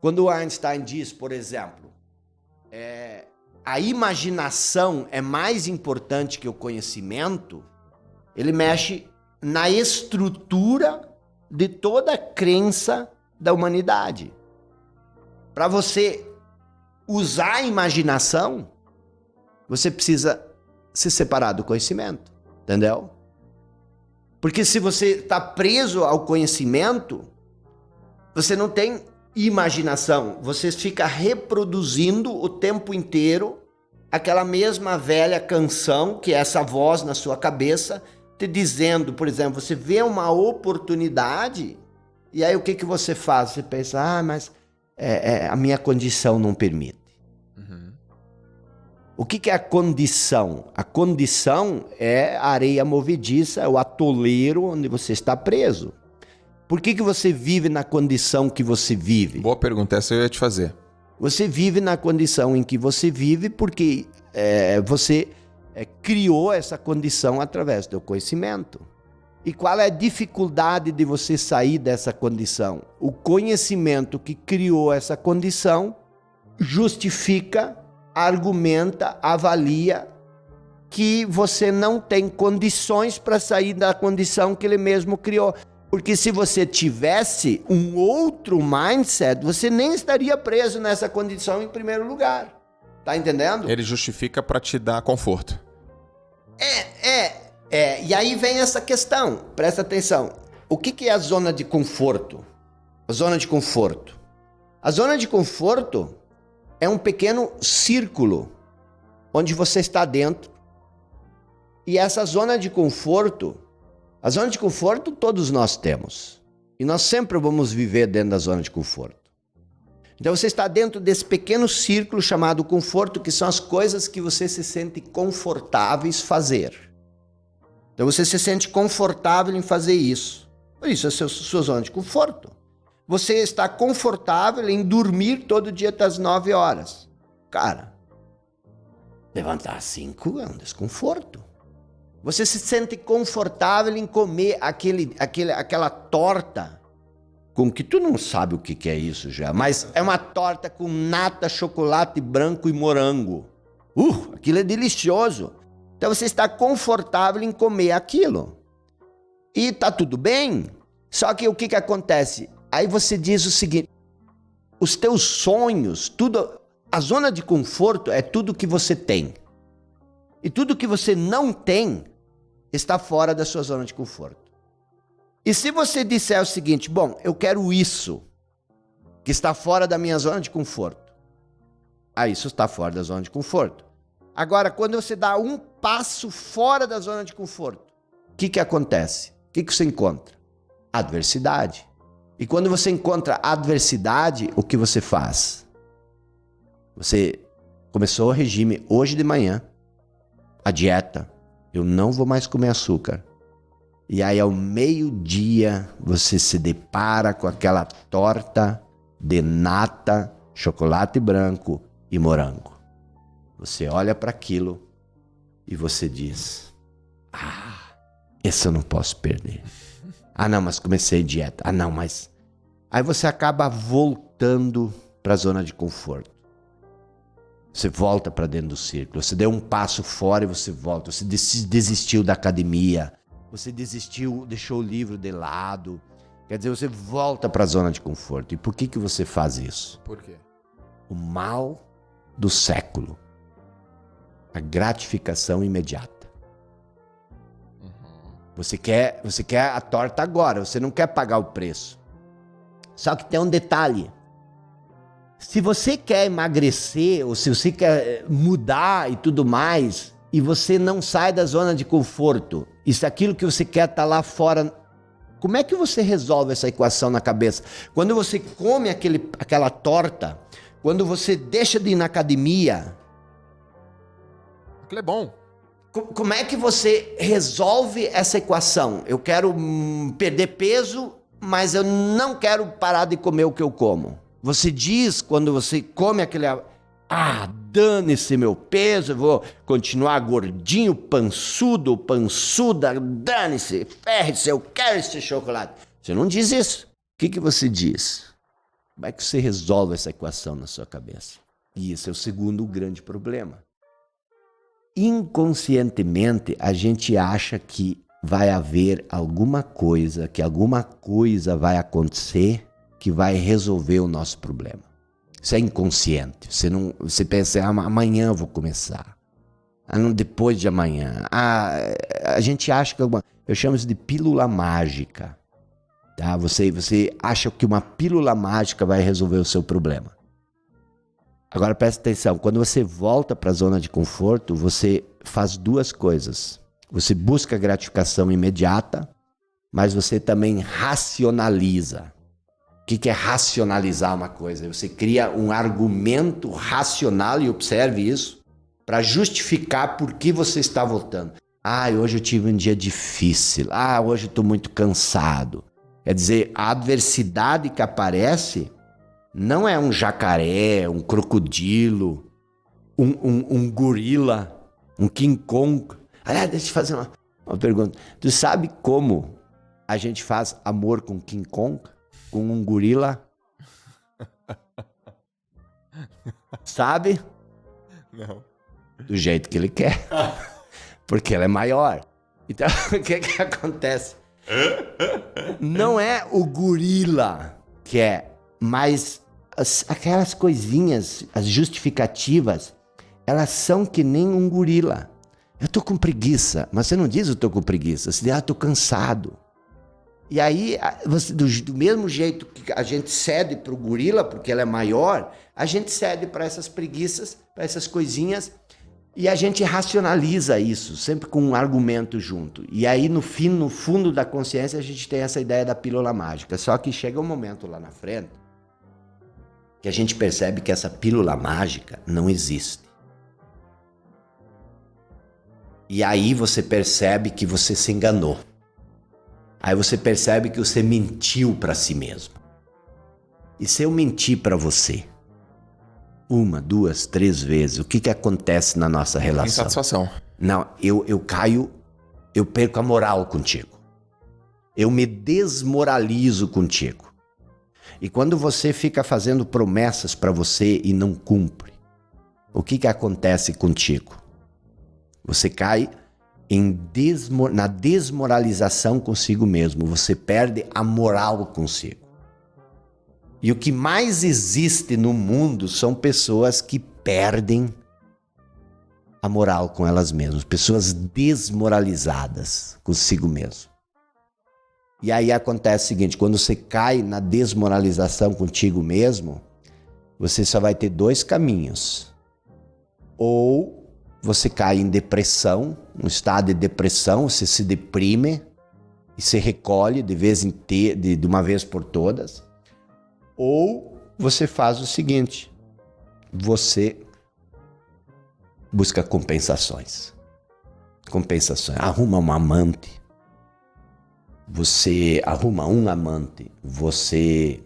Quando Einstein diz, por exemplo, a imaginação é mais importante que o conhecimento, ele mexe na estrutura de toda a crença da humanidade. Para você usar a imaginação, você precisa se separar do conhecimento, entendeu? Porque se você está preso ao conhecimento, você não tem imaginação, você fica reproduzindo o tempo inteiro aquela mesma velha canção, que é essa voz na sua cabeça, te dizendo, por exemplo, você vê uma oportunidade, e aí o que você faz? Você pensa, mas a minha condição não permite. O que é a condição? A condição é a areia movediça, é o atoleiro onde você está preso. Por que você vive na condição que você vive? Boa pergunta, essa eu ia te fazer. Você vive na condição em que você vive porque você criou essa condição através do conhecimento. E qual é a dificuldade de você sair dessa condição? O conhecimento que criou essa condição justifica, argumenta, avalia que você não tem condições para sair da condição que ele mesmo criou. Porque se você tivesse um outro mindset, você nem estaria preso nessa condição em primeiro lugar. Tá entendendo? Ele justifica para te dar conforto. E aí vem essa questão, presta atenção. O que é a zona de conforto? A zona de conforto. A zona de conforto é um pequeno círculo onde você está dentro. E essa zona de conforto, a zona de conforto todos nós temos. E nós sempre vamos viver dentro da zona de conforto. Então você está dentro desse pequeno círculo chamado conforto, que são as coisas que você se sente confortáveis fazer. Então você se sente confortável em fazer isso. Isso é a sua zona de conforto. Você está confortável em dormir todo dia até as 9 horas. Cara, levantar às 5 é um desconforto. Você se sente confortável em comer aquela torta com que tu não sabe o que é isso já, mas é uma torta com nata, chocolate branco e morango. Aquilo é delicioso. Então você está confortável em comer aquilo. E tá tudo bem. Só que o que acontece? Aí você diz o seguinte: os teus sonhos, tudo, a zona de conforto é tudo que você tem. E tudo que você não tem está fora da sua zona de conforto. E se você disser o seguinte: bom, eu quero isso, que está fora da minha zona de conforto. Isso está fora da zona de conforto. Agora, quando você dá um passo fora da zona de conforto, o que acontece? O que você encontra? Adversidade. E quando você encontra adversidade, o que você faz? Você começou o regime hoje de manhã, a dieta. Eu não vou mais comer açúcar. E aí ao meio-dia você se depara com aquela torta de nata, chocolate branco e morango. Você olha para aquilo e você diz: esse eu não posso perder. Não, mas comecei dieta. Não, mas... Aí você acaba voltando para a zona de conforto. Você volta para dentro do círculo. Você deu um passo fora e você volta. Você desistiu da academia. Você desistiu, deixou o livro de lado. Quer dizer, você volta para a zona de conforto. E por que você faz isso? Por quê? O mal do século. A gratificação imediata. Você quer a torta agora, você não quer pagar o preço. Só que tem um detalhe. Se você quer emagrecer, ou se você quer mudar e tudo mais, e você não sai da zona de conforto, e se aquilo que você quer está lá fora, como é que você resolve essa equação na cabeça? Quando você come aquela torta, quando você deixa de ir na academia... Aquilo é bom. Como é que você resolve essa equação? Eu quero perder peso, mas eu não quero parar de comer o que eu como. Você diz, quando você come aquele... dane-se meu peso, eu vou continuar gordinho, pançudo, pançuda, dane-se, ferre-se, eu quero esse chocolate. Você não diz isso. O que você diz? Como é que você resolve essa equação na sua cabeça? E esse é o segundo grande problema. Inconscientemente, a gente acha que vai haver alguma coisa, que alguma coisa vai acontecer que vai resolver o nosso problema. Isso é inconsciente. Você pensa, amanhã eu vou começar. Depois de amanhã. A gente acha que eu chamo isso de pílula mágica. Tá? Você acha que uma pílula mágica vai resolver o seu problema. Agora presta atenção, quando você volta para a zona de conforto, você faz duas coisas. Você busca gratificação imediata, mas você também racionaliza. O que é racionalizar uma coisa? Você cria um argumento racional, e observe isso, para justificar por que você está voltando. Hoje eu tive um dia difícil. Hoje eu estou muito cansado. Quer dizer, a adversidade que aparece não é um jacaré, um crocodilo, um gorila, um King Kong. Aliás, deixa eu te fazer uma pergunta. Tu sabe como a gente faz amor com King Kong? Com um gorila? Sabe? Não. Do jeito que ele quer. Porque ele é maior. Então, o que acontece? Não é o gorila que é, mas aquelas coisinhas, as justificativas, elas são que nem um gorila. Eu tô com preguiça, mas você não diz eu tô com preguiça, você diz, tô cansado. E aí, do mesmo jeito que a gente cede pro gorila, porque ela é maior, a gente cede para essas preguiças, para essas coisinhas, e a gente racionaliza isso, sempre com um argumento junto. E aí, no fundo da consciência, a gente tem essa ideia da pílula mágica. Só que chega um momento lá na frente que a gente percebe que essa pílula mágica não existe. E aí você percebe que você se enganou. Aí você percebe que você mentiu para si mesmo. E se eu mentir para você 1, 2, 3 vezes, o que acontece na nossa relação? Insatisfação. Não, eu caio, eu perco a moral contigo. Eu me desmoralizo contigo. E quando você fica fazendo promessas para você e não cumpre, o que acontece contigo? Você cai na desmoralização consigo mesmo. Você perde a moral consigo. E o que mais existe no mundo são pessoas que perdem a moral com elas mesmas. Pessoas desmoralizadas consigo mesmo. E aí acontece o seguinte, quando você cai na desmoralização contigo mesmo, você só vai ter 2 caminhos. Ou você cai em depressão, um estado de depressão, você se deprime e se recolhe de uma vez por todas. Ou você faz o seguinte, você busca compensações. Arruma um amante, você arruma um amante, você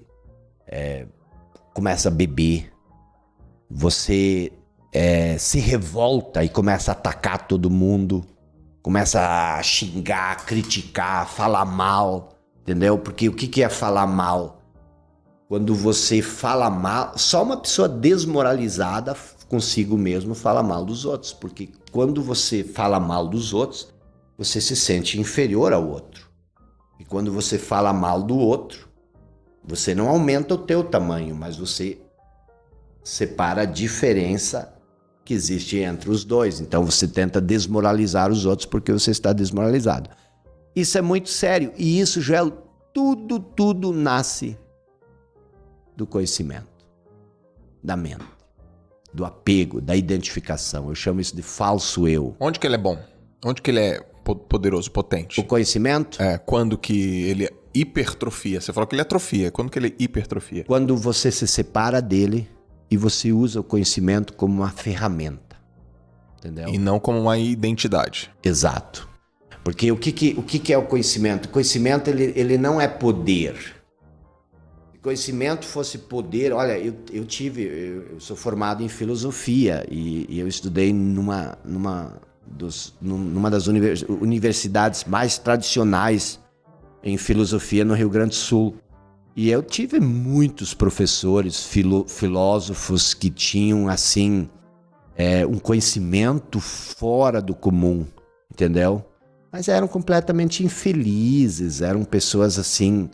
começa a beber, você se revolta e começa a atacar todo mundo, começa a xingar, criticar, falar mal, entendeu? Porque o que é falar mal? Quando você fala mal, só uma pessoa desmoralizada consigo mesmo fala mal dos outros, porque quando você fala mal dos outros, você se sente inferior ao outro. E quando você fala mal do outro, você não aumenta o teu tamanho, mas você separa a diferença que existe entre os dois. Então você tenta desmoralizar os outros porque você está desmoralizado. Isso é muito sério. E isso, Joel, tudo nasce do conhecimento, da mente, do apego, da identificação. Eu chamo isso de falso eu. Onde que ele é bom? Onde que ele é poderoso, potente? O conhecimento? Quando que ele hipertrofia? Você falou que ele atrofia. Quando que ele hipertrofia? Quando você se separa dele e você usa o conhecimento como uma ferramenta. Entendeu? E não como uma identidade. Exato. Porque o que é o conhecimento? O conhecimento ele não é poder. Se conhecimento fosse poder... Olha, eu sou formado em filosofia e eu estudei numa das universidades mais tradicionais em filosofia no Rio Grande do Sul. E eu tive muitos professores, filósofos que tinham, assim, um conhecimento fora do comum, entendeu? Mas eram completamente infelizes, eram pessoas assim,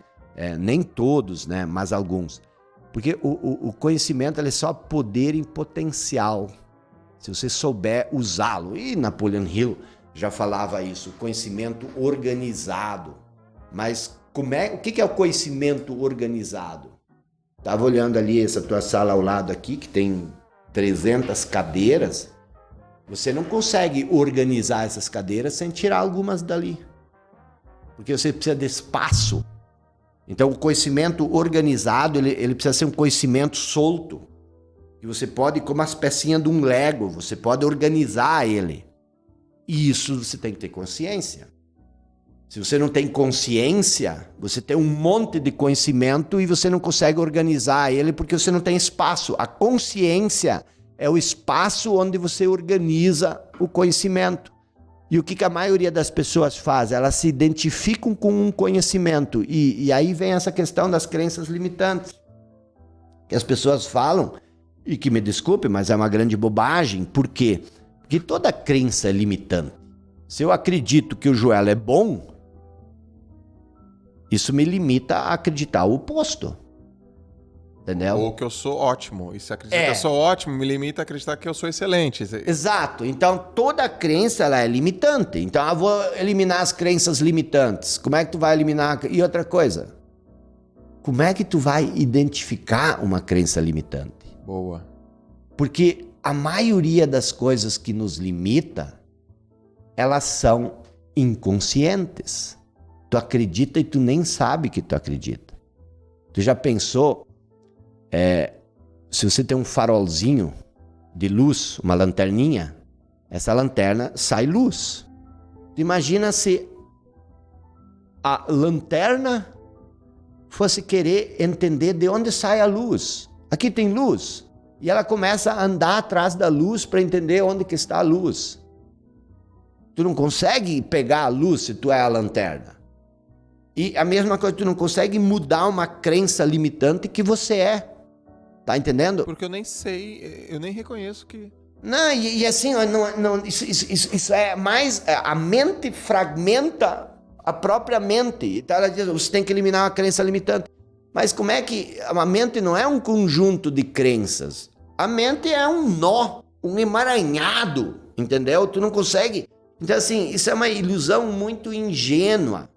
nem todos, né, mas alguns. Porque o conhecimento ele é só poder em potencial, se você souber usá-lo. E Napoleon Hill já falava isso, o conhecimento organizado. Mas o que é o conhecimento organizado? Estava olhando ali essa tua sala ao lado aqui, que tem 300 cadeiras. Você não consegue organizar essas cadeiras sem tirar algumas dali. Porque você precisa de espaço. Então o conhecimento organizado, ele precisa ser um conhecimento solto. E você pode, como as pecinhas de um Lego, você pode organizar ele. E isso você tem que ter consciência. Se você não tem consciência, você tem um monte de conhecimento e você não consegue organizar ele porque você não tem espaço. A consciência é o espaço onde você organiza o conhecimento. E o que a maioria das pessoas faz? Elas se identificam com um conhecimento. E aí vem essa questão das crenças limitantes. Que as pessoas falam, e que me desculpe, mas é uma grande bobagem. Por quê? Porque toda crença é limitante. Se eu acredito que o Joel é bom, isso me limita a acreditar o oposto. Entendeu? Ou que eu sou ótimo. E se acreditar que eu sou ótimo, me limita a acreditar que eu sou excelente. Exato. Então, toda crença ela é limitante. Então, eu vou eliminar as crenças limitantes. Como é que tu vai eliminar? E outra coisa, como é que tu vai identificar uma crença limitante? Boa. Porque a maioria das coisas que nos limita, elas são inconscientes. Tu acredita e tu nem sabe que tu acredita. Tu já pensou, se você tem um farolzinho de luz, uma lanterninha, essa lanterna sai luz. Tu imagina se a lanterna fosse querer entender de onde sai a luz. Aqui tem luz. E ela começa a andar atrás da luz para entender onde que está a luz. Tu não consegue pegar a luz se tu é a lanterna. E a mesma coisa, tu não consegue mudar uma crença limitante que você é. Tá entendendo? Porque eu nem sei, eu nem reconheço que... Não, e assim, isso é mais... A mente fragmenta a própria mente. Então ela diz, você tem que eliminar a crença limitante. Mas como é que... A mente não é um conjunto de crenças. A mente é um nó, um emaranhado, entendeu? Tu não consegue... Então assim, isso é uma ilusão muito ingênua.